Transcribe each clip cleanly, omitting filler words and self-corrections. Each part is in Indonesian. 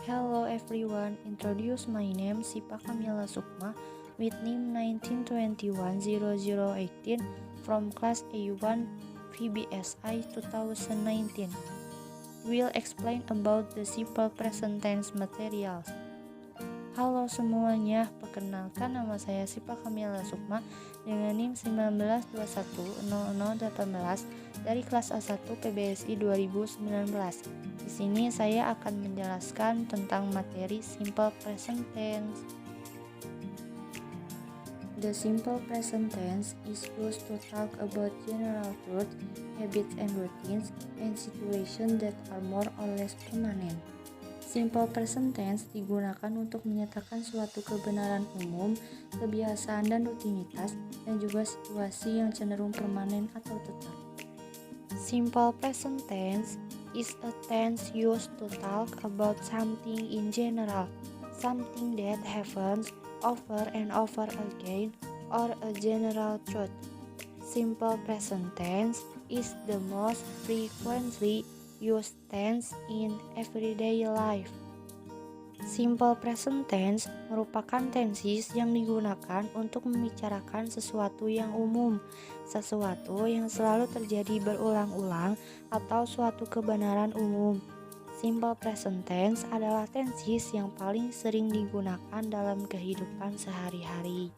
Hello everyone, introduce my name Sipa Kamila Sukma with name 1921-0018 from class A1 VBSI 2019. We'll explain about the simple present tense materials. Halo semuanya, perkenalkan nama saya Sipa Kamila Sukma dengan NIM 19210018 dari kelas A1 PBSI 2019. Di sini saya akan menjelaskan tentang materi simple present tense. The simple present tense is used to talk about general truth, habits and routines, and situations that are more or less permanent. Simple present tense digunakan untuk menyatakan suatu kebenaran umum, kebiasaan dan rutinitas, dan juga situasi yang cenderung permanen atau tetap. Simple present tense is a tense used to talk about something in general, something that happens over and over again, or a general truth. Simple present tense is the most frequently used tense in everyday life. Simple present tense merupakan tenses yang digunakan untuk membicarakan sesuatu yang umum, sesuatu yang selalu terjadi berulang-ulang, atau suatu kebenaran umum. Simple present tense adalah tenses yang paling sering digunakan dalam kehidupan sehari-hari.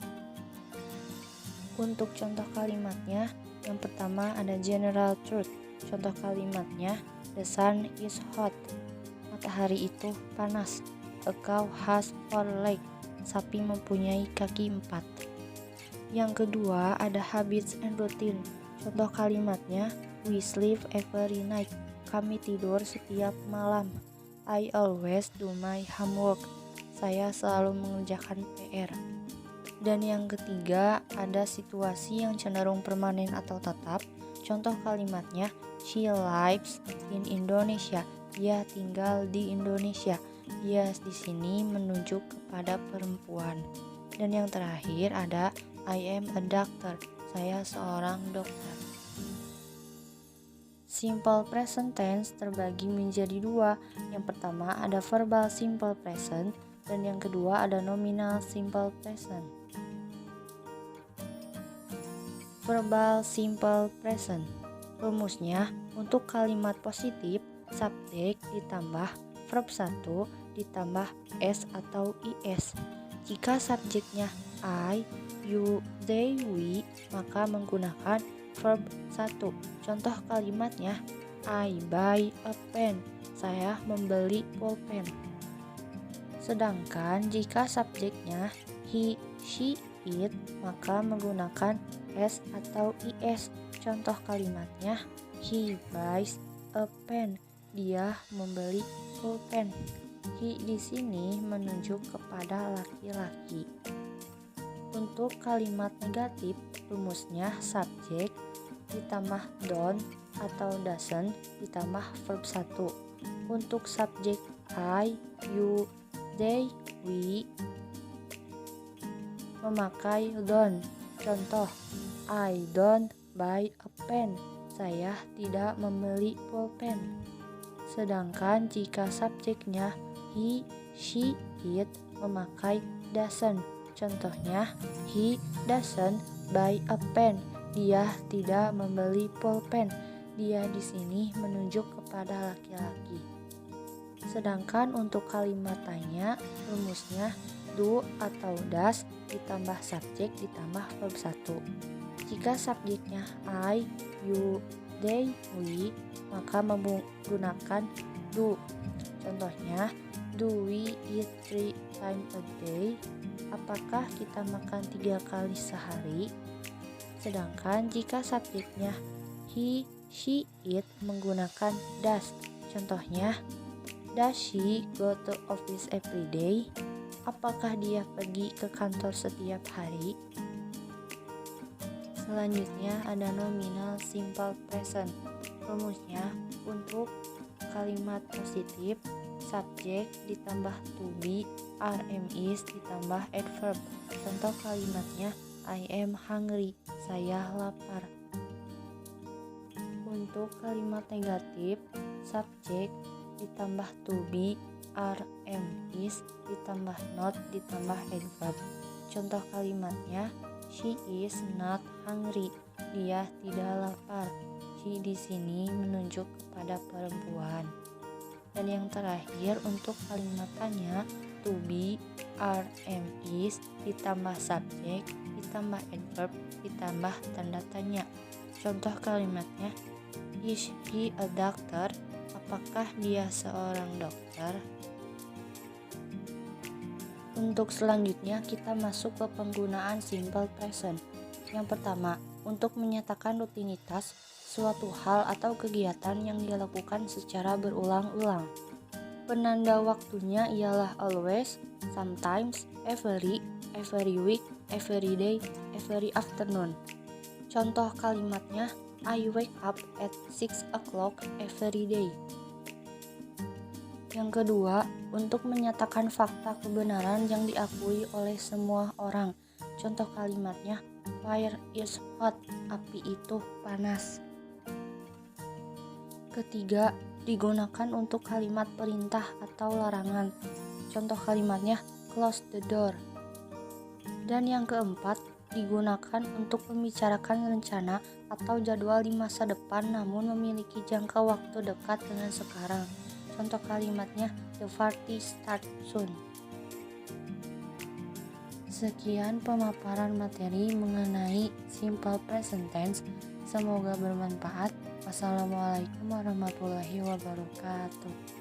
Untuk contoh kalimatnya, yang pertama ada general truth. Contoh kalimatnya, the sun is hot. Matahari itu panas. A cow has 4 legs. Sapi mempunyai kaki 4. Yang kedua ada habits and routine. Contoh kalimatnya, we sleep every night. Kami tidur setiap malam. I always do my homework. Saya selalu mengerjakan PR. Dan yang ketiga ada situasi yang cenderung permanen atau tetap. Contoh kalimatnya, she lives in Indonesia. Dia tinggal di Indonesia. Dia di sini menunjuk kepada perempuan. Dan yang terakhir ada I am a doctor. Saya seorang dokter. Simple present tense terbagi menjadi dua. Yang pertama ada verbal simple present dan yang kedua ada nominal simple present. Verbal simple present. Rumusnya, untuk kalimat positif, subjek ditambah verb 1 ditambah s atau is. Jika subjeknya I, you, they, we, maka menggunakan verb 1. Contoh kalimatnya, I buy a pen. Saya membeli pulpen. Sedangkan jika subjeknya he, she, it, maka menggunakan s atau is. Contoh kalimatnya, he buys a pen. Dia membeli pulpen. He di sini menunjuk kepada laki-laki. Untuk kalimat negatif, rumusnya subjek ditambah don't atau doesn't ditambah verb 1. Untuk subjek I, you, they, we memakai don't. Contoh, I don't buy a pen. Saya tidak membeli pulpen. Sedangkan jika subjeknya he, she, it memakai doesn't. Contohnya, he doesn't buy a pen. Dia tidak membeli pulpen. Dia di sini menunjuk kepada laki-laki. Sedangkan untuk kalimat tanya, rumusnya do atau does ditambah subjek ditambah verb 1. Jika subjeknya I, you, they, we, maka menggunakan do. Contohnya, do we eat 3 times a day? Apakah kita makan 3 kali sehari? Sedangkan jika subjeknya he, she, it menggunakan does. Contohnya, does she go to office every day? Apakah dia pergi ke kantor setiap hari? Selanjutnya ada nominal simple present. Rumusnya, untuk kalimat positif, subjek ditambah to be, rm is ditambah adverb. Contoh kalimatnya, I am hungry. Saya lapar. Untuk kalimat negatif, subjek ditambah to be, are, am, is ditambah not ditambah adverb. Contoh kalimatnya, she is not hungry. Dia tidak lapar. She di sini menunjuk kepada perempuan. Dan yang terakhir untuk kalimat tanya, to be, are, am, is ditambah subjek ditambah adverb ditambah tanda tanya. Contoh kalimatnya, is he a doctor? Apakah dia seorang dokter? Untuk selanjutnya kita masuk ke penggunaan simple present. Yang pertama, untuk menyatakan rutinitas suatu hal atau kegiatan yang dilakukan secara berulang-ulang. Penanda waktunya ialah always, sometimes, every week, every day, every afternoon. Contoh kalimatnya, I wake up at 6 o'clock every day. Yang kedua, untuk menyatakan fakta kebenaran yang diakui oleh semua orang. Contoh kalimatnya, fire is hot, api itu panas. Ketiga, digunakan untuk kalimat perintah atau larangan. Contoh kalimatnya, close the door. Dan yang keempat, digunakan untuk membicarakan rencana atau jadwal di masa depan namun memiliki jangka waktu dekat dengan sekarang. Contoh kalimatnya, the party start soon. Sekian pemaparan materi mengenai simple present tense. Semoga bermanfaat. Wassalamualaikum warahmatullahi wabarakatuh.